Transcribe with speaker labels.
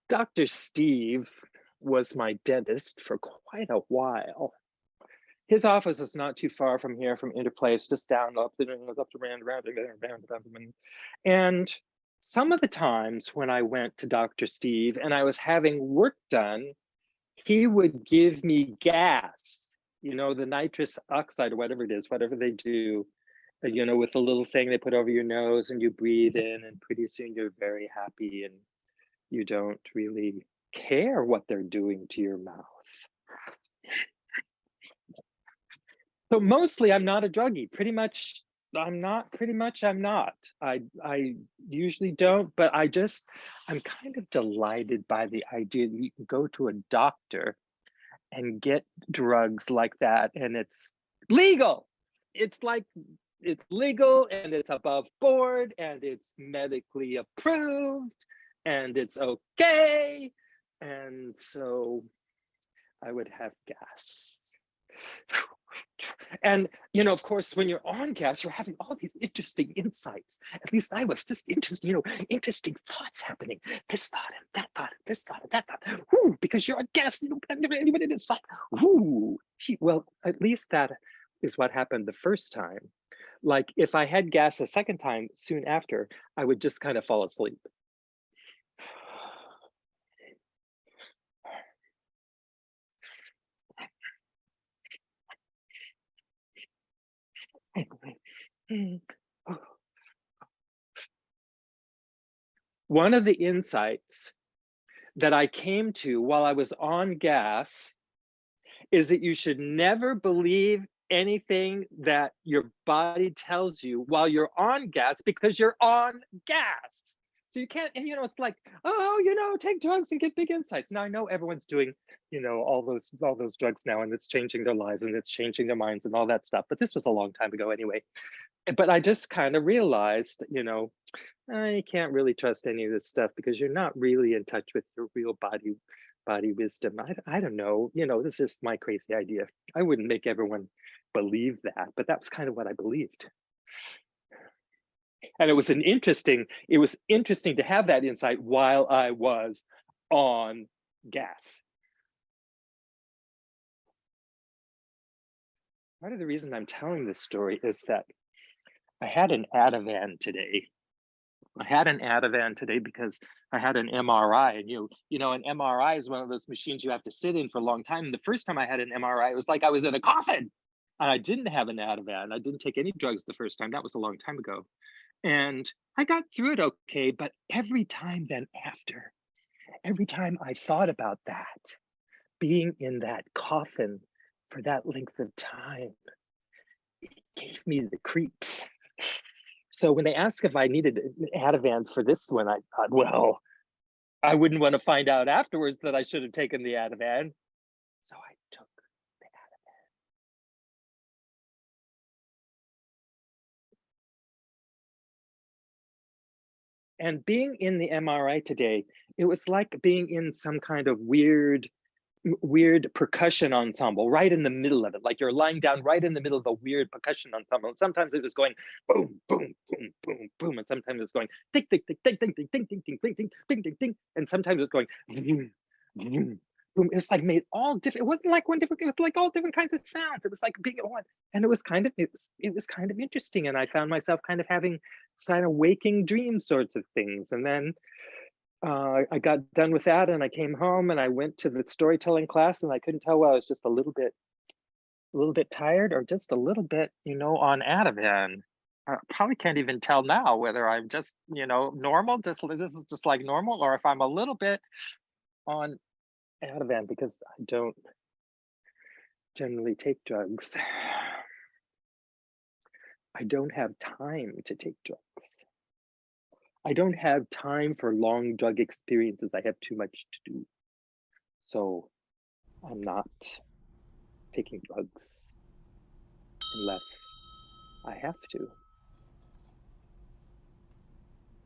Speaker 1: Dr. Steve was my dentist for quite a while. His office is not too far from here, from Interplace, just down up the round. And some of the times when I went to Dr. Steve and I was having work done, he would give me gas, the nitrous oxide or whatever it is, whatever they do, with the little thing they put over your nose and you breathe in, and pretty soon you're very happy and you don't really care what they're doing to your mouth. So mostly I'm not a druggie. Pretty much I'm not. I usually don't, but I'm kind of delighted by the idea that you can go to a doctor and get drugs like that and it's legal. It's like it's legal and it's above board and it's medically approved and it's okay. And so I would have gas. And, of course, when you're on gas, you're having all these interesting insights. At least I was just interested, interesting thoughts happening. This thought and that thought, and this thought and that thought. Whoo, because you're on gas, anybody it's like, whoo. Well, at least that is what happened the first time. Like if I had gas a second time soon after, I would just kind of fall asleep. One of the insights that I came to while I was on gas is that you should never believe anything that your body tells you while you're on gas, because you're on gas. So you can't, and it's like, oh, take drugs and get big insights. Now I know everyone's doing, all those drugs now, and it's changing their lives and it's changing their minds and all that stuff. But this was a long time ago anyway. But I just kind of realized, you can't really trust any of this stuff because you're not really in touch with your real body wisdom. I don't know, this is my crazy idea. I wouldn't make everyone believe that, but that was kind of what I believed. And it was interesting to have that insight while I was on gas. Part of the reason I'm telling this story is that I had an Ativan today. Because I had an MRI, and an MRI is one of those machines you have to sit in for a long time. And the first time I had an MRI, it was like I was in a coffin. And I didn't have an Ativan. I didn't take any drugs the first time. That was a long time ago. And I got through it okay, but every time I thought about that, being in that coffin for that length of time, it gave me the creeps. So when they asked if I needed an Ativan for this one, I thought, well, I wouldn't want to find out afterwards that I should have taken the Ativan. So I took the Ativan. And being in the MRI today, it was like being in some kind of weird percussion ensemble right in the middle of it, like you're lying down right in the middle of a weird percussion ensemble. And sometimes it was going boom, boom, boom, boom, boom, and sometimes it's going ding, ding, ding, ding, ding, ding, ding, ding, ding, ding, ding, ding, ding, ding, and sometimes it's going boom, boom, boom. It's like made all different. It wasn't like one different. It was like all different kinds of sounds. It was like being at one, and it was kind of interesting. And I found myself kind of having kind of waking dream sorts of things, and then I got done with that and I came home and I went to the storytelling class, and I couldn't tell whether I was just a little bit tired or just a little bit, on Ativan. I probably can't even tell now whether I'm just, normal, this is just like normal, or if I'm a little bit on Ativan, because I don't generally take drugs. I don't have time to take drugs. I don't have time for long drug experiences. I have too much to do. So I'm not taking drugs unless I have to.